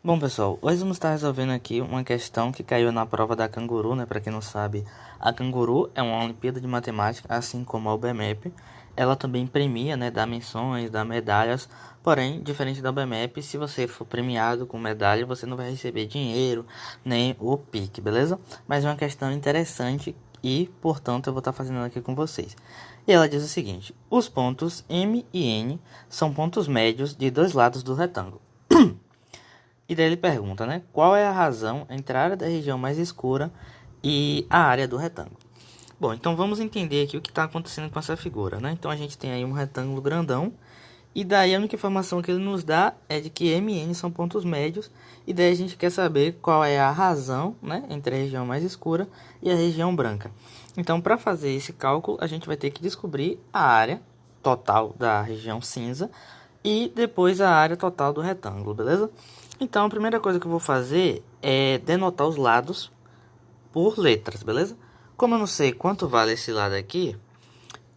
Bom, pessoal, hoje vamos estar resolvendo aqui uma questão que caiu na prova da Canguru, né? Para quem não sabe, a Canguru é uma Olimpíada de Matemática, assim como a UBMEP. Ela também premia, né? Dá menções, dá medalhas. Porém, diferente da UBMEP, se você for premiado com medalha, você não vai receber dinheiro, nem o PIC, beleza? Mas é uma questão interessante e, portanto, eu vou estar fazendo aqui com vocês. E ela diz o seguinte: os pontos M e N são pontos médios de dois lados do retângulo. E daí ele pergunta, né? Qual é a razão entre a área da região mais escura e a área do retângulo? Bom, então vamos entender aqui o que está acontecendo com essa figura, né? Então a gente tem aí um retângulo grandão. E daí a única informação que ele nos dá é de que M e N são pontos médios. E daí a gente quer saber qual é a razão, né? Entre a região mais escura e a região branca. Então para fazer esse cálculo a gente vai ter que descobrir a área total da região cinza e depois a área total do retângulo, beleza? Então, a primeira coisa que eu vou fazer é denotar os lados por letras, beleza? Como eu não sei quanto vale esse lado aqui,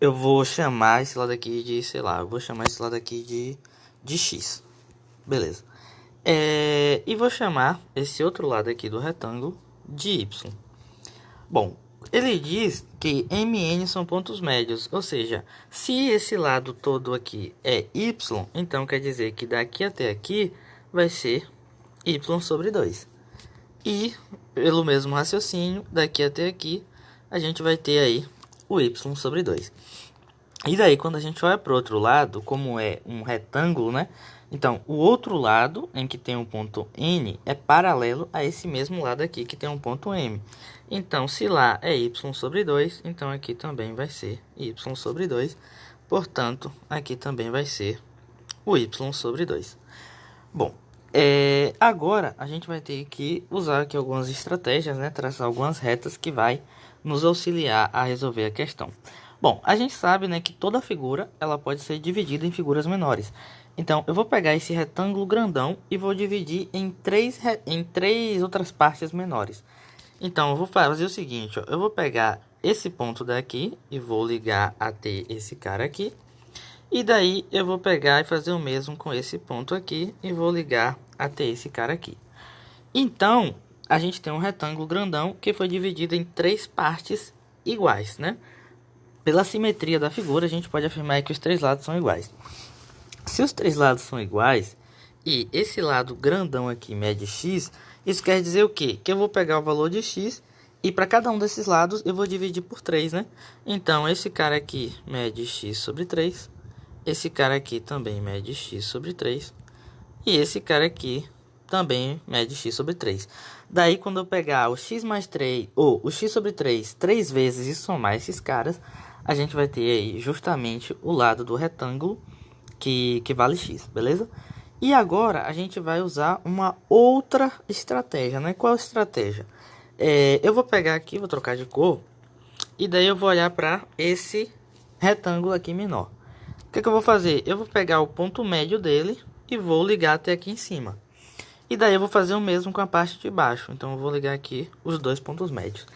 eu vou chamar esse lado aqui de, sei lá, eu vou chamar esse lado aqui de X, beleza? E vou chamar esse outro lado aqui do retângulo de Y. Bom, ele diz que MN são pontos médios, ou seja, se esse lado todo aqui é Y, então quer dizer que daqui até aqui vai ser Y sobre 2. E, pelo mesmo raciocínio, daqui até aqui, a gente vai ter aí o Y sobre 2. E daí, quando a gente olha para o outro lado, como é um retângulo, né? Então, o outro lado, em que tem um ponto N, é paralelo a esse mesmo lado aqui, que tem um ponto M. Então, se lá é Y sobre 2, então aqui também vai ser Y sobre 2. Portanto, aqui também vai ser o Y sobre 2. Bom, agora a gente vai ter que usar aqui algumas estratégias, né? Traçar algumas retas que vai nos auxiliar a resolver a questão. Bom, a gente sabe, né, que toda figura ela pode ser dividida em figuras menores. Então, eu vou pegar esse retângulo grandão e vou dividir em três outras partes menores. Então, eu vou fazer o seguinte, ó, eu vou pegar esse ponto daqui e vou ligar até esse cara aqui. E daí eu vou pegar e fazer o mesmo com esse ponto aqui e vou ligar até esse cara aqui. Então, a gente tem um retângulo grandão que foi dividido em três partes iguais, né? Pela simetria da figura, a gente pode afirmar que os três lados são iguais. Se os três lados são iguais e esse lado grandão aqui mede x, isso quer dizer o quê? Que eu vou pegar o valor de x e para cada um desses lados eu vou dividir por 3, né? Então, esse cara aqui mede x sobre 3. Esse cara aqui também mede x sobre 3. E esse cara aqui também mede x sobre 3. Daí, quando eu pegar o x mais 3, ou o x sobre 3, 3 vezes e somar esses caras, a gente vai ter aí justamente o lado do retângulo que vale x, beleza? E agora a gente vai usar uma outra estratégia, né? Qual estratégia? Eu vou pegar aqui, vou trocar de cor, e daí eu vou olhar para esse retângulo aqui menor. O que eu vou fazer? Eu vou pegar o ponto médio dele e vou ligar até aqui em cima. E daí eu vou fazer o mesmo com a parte de baixo. Então eu vou ligar aqui os dois pontos médios.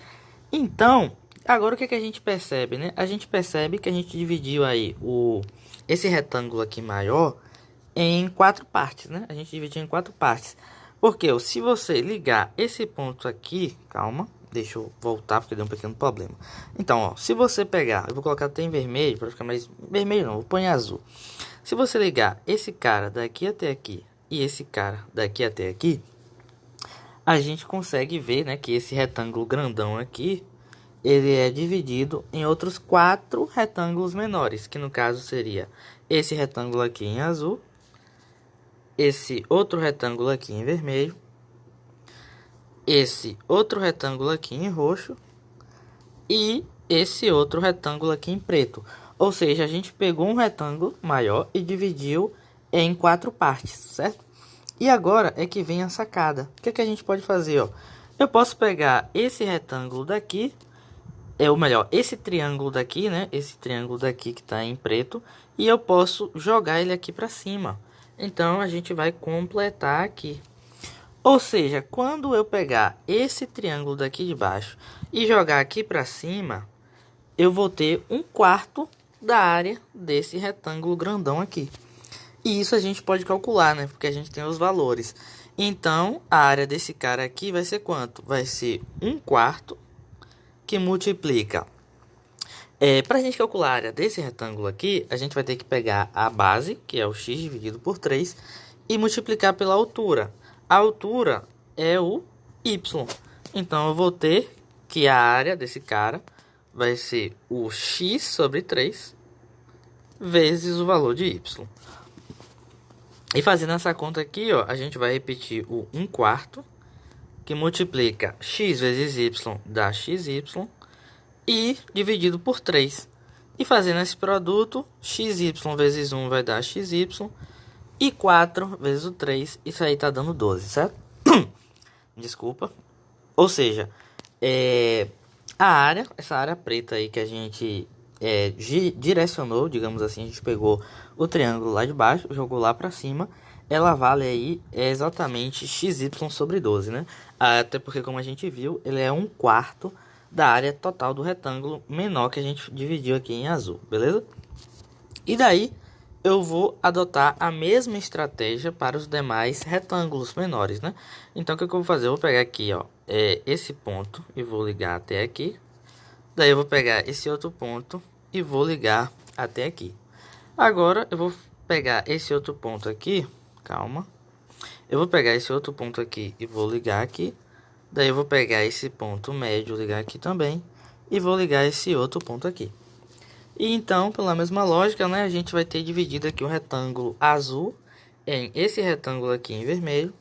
Então, agora o que a gente percebe, né? A gente percebe que a gente dividiu aí esse retângulo aqui maior em 4 partes, né? A gente dividiu em 4 partes. Porque se você ligar esse ponto aqui, calma, deixa eu voltar porque deu um pequeno problema. Então, ó, se você pegar, eu vou colocar até em vermelho para ficar mais vermelho não, vou pôr em azul. Se você ligar esse cara daqui até aqui e esse cara daqui até aqui, a gente consegue ver, né, que esse retângulo grandão aqui, ele é dividido em outros 4 retângulos menores, que no caso seria esse retângulo aqui em azul, esse outro retângulo aqui em vermelho, esse outro retângulo aqui em roxo e esse outro retângulo aqui em preto. Ou seja, a gente pegou um retângulo maior e dividiu em 4 partes, certo? E agora é que vem a sacada. O que a gente pode fazer, ó? Eu posso pegar esse retângulo daqui, ou melhor, esse triângulo daqui, né? Esse triângulo daqui que está em preto, e eu posso jogar ele aqui para cima. Então, a gente vai completar aqui. Ou seja, quando eu pegar esse triângulo daqui de baixo e jogar aqui para cima, eu vou ter 1/4 da área desse retângulo grandão aqui. E isso a gente pode calcular, né? Porque a gente tem os valores. Então, a área desse cara aqui vai ser quanto? Vai ser 1/4 que multiplica. Para a gente calcular a área desse retângulo aqui, a gente vai ter que pegar a base, que é o x dividido por 3, e multiplicar pela altura. A altura é o y. Então, eu vou ter que a área desse cara vai ser o x sobre 3 vezes o valor de y. E fazendo essa conta aqui, ó, a gente vai repetir o 1/4, que multiplica x vezes y dá xy, e dividido por 3. E fazendo esse produto, xy vezes 1 vai dar xy, e 4 vezes o 3, isso aí tá dando 12, certo? Desculpa. Ou seja, essa área preta aí que a gente direcionou, digamos assim, a gente pegou o triângulo lá de baixo, jogou lá para cima, ela vale aí exatamente xy sobre 12, né? Até porque, como a gente viu, ele é 1/4 da área total do retângulo menor que a gente dividiu aqui em azul, beleza? E daí eu vou adotar a mesma estratégia para os demais retângulos menores, né? Então o que eu vou fazer? Eu vou pegar aqui, ó, esse ponto e vou ligar até aqui. Daí eu vou pegar esse outro ponto e vou ligar até aqui. Agora eu vou pegar esse outro ponto aqui, calma. Eu vou pegar esse outro ponto aqui e vou ligar aqui. Daí eu vou pegar esse ponto médio, ligar aqui também, e vou ligar esse outro ponto aqui. E então, pela mesma lógica, né, a gente vai ter dividido aqui o retângulo azul em esse retângulo aqui em vermelho,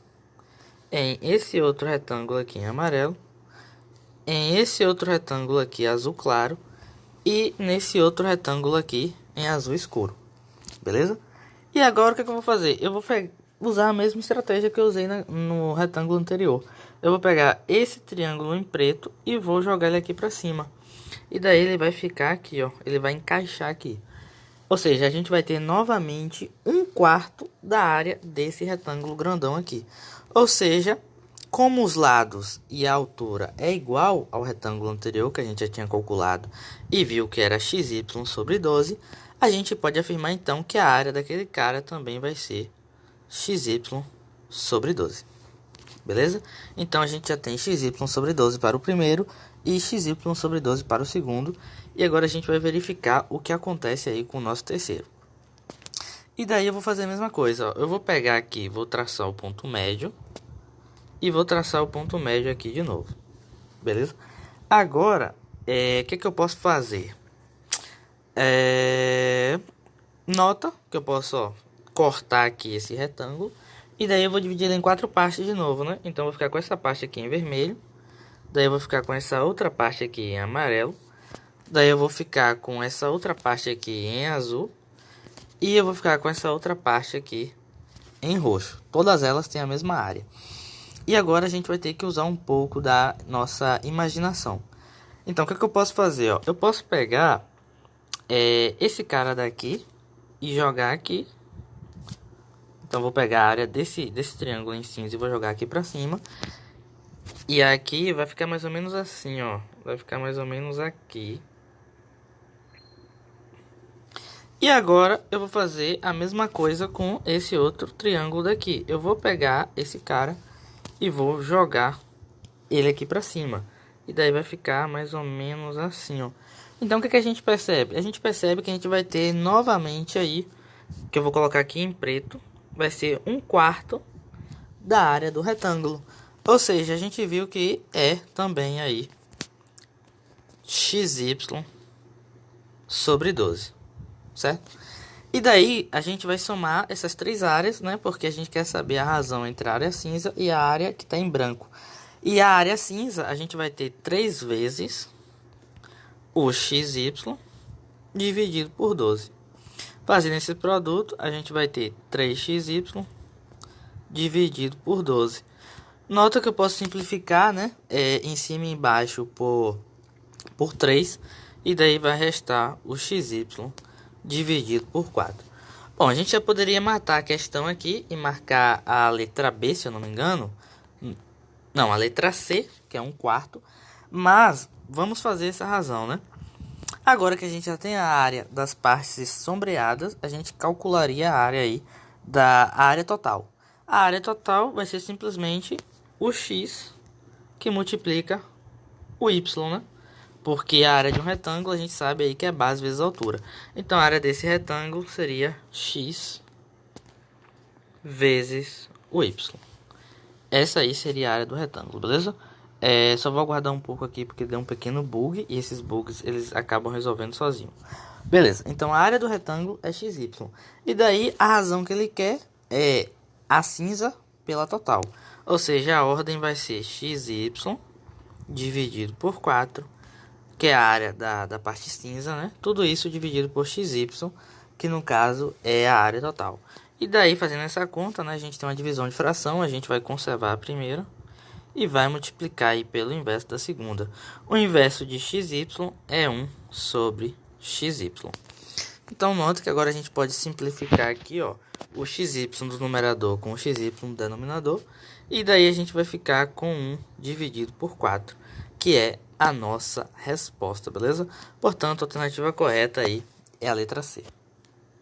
em esse outro retângulo aqui em amarelo, em esse outro retângulo aqui azul claro e nesse outro retângulo aqui em azul escuro. Beleza? E agora o que eu vou fazer? Eu vou usar a mesma estratégia que eu usei no retângulo anterior. Eu vou pegar esse triângulo em preto e vou jogar ele aqui para cima. E daí ele vai ficar aqui, ó. Ele vai encaixar aqui. Ou seja, a gente vai ter novamente 1/4 da área desse retângulo grandão aqui. Ou seja, como os lados e a altura é igual ao retângulo anterior que a gente já tinha calculado e viu que era xy sobre 12, a gente pode afirmar então que a área daquele cara também vai ser xy sobre 12. Beleza? Então a gente já tem xy sobre 12 para o primeiro e xy sobre 12 para o segundo. E agora a gente vai verificar o que acontece aí com o nosso terceiro. E daí eu vou fazer a mesma coisa, ó. Eu vou pegar aqui, vou traçar o ponto médio e vou traçar o ponto médio aqui de novo. Beleza? Agora, o que eu posso fazer? Nota que eu posso, ó, cortar aqui esse retângulo. E daí eu vou dividir ele em 4 partes de novo, né? Então eu vou ficar com essa parte aqui em vermelho. Daí eu vou ficar com essa outra parte aqui em amarelo. Daí eu vou ficar com essa outra parte aqui em azul. E eu vou ficar com essa outra parte aqui em roxo. Todas elas têm a mesma área. E agora a gente vai ter que usar um pouco da nossa imaginação. Então o que eu posso fazer? Ó? Eu posso pegar esse cara daqui e jogar aqui. Então vou pegar a área desse triângulo em cinza e vou jogar aqui pra cima. E aqui vai ficar mais ou menos assim, ó. Vai ficar mais ou menos aqui. E agora eu vou fazer a mesma coisa com esse outro triângulo daqui. Eu vou pegar esse cara e vou jogar ele aqui pra cima. E daí vai ficar mais ou menos assim, ó. Então o que a gente percebe? A gente percebe que a gente vai ter novamente aí, que eu vou colocar aqui em preto, vai ser 1/4 da área do retângulo. Ou seja, a gente viu que é também aí xy sobre 12, certo? E daí a gente vai somar essas três áreas, né? Porque a gente quer saber a razão entre a área cinza e a área que está em branco. E a área cinza a gente vai ter 3 vezes o xy dividido por 12. Fazendo esse produto, a gente vai ter 3xy dividido por 12. Nota que eu posso simplificar, né? Em cima e embaixo por 3. E daí vai restar o xy dividido por 4. Bom, a gente já poderia matar a questão aqui e marcar a letra B, se eu não me engano. Não, a letra C, que é 1/4. Mas vamos fazer essa razão, né? Agora que a gente já tem a área das partes sombreadas, a gente calcularia a área aí da área total. A área total vai ser simplesmente o x que multiplica o y, né? Porque a área de um retângulo a gente sabe aí que é base vezes altura. Então a área desse retângulo seria x vezes o y. Essa aí seria a área do retângulo, beleza? Só vou aguardar um pouco aqui porque deu um pequeno bug e esses bugs eles acabam resolvendo sozinho. Beleza, então a área do retângulo é xy. E daí a razão que ele quer é a cinza pela total. Ou seja, a ordem vai ser xy dividido por 4, que é a área da parte cinza, né? Tudo isso dividido por xy, que no caso é a área total. E daí, fazendo essa conta, né, a gente tem uma divisão de fração, a gente vai conservar a primeira e vai multiplicar aí pelo inverso da segunda. O inverso de xy é 1 sobre xy. Então, nota que agora a gente pode simplificar aqui, ó, o xy do numerador com o xy do denominador. E daí a gente vai ficar com 1 dividido por 4, que é a nossa resposta, beleza? Portanto, a alternativa correta aí é a letra C.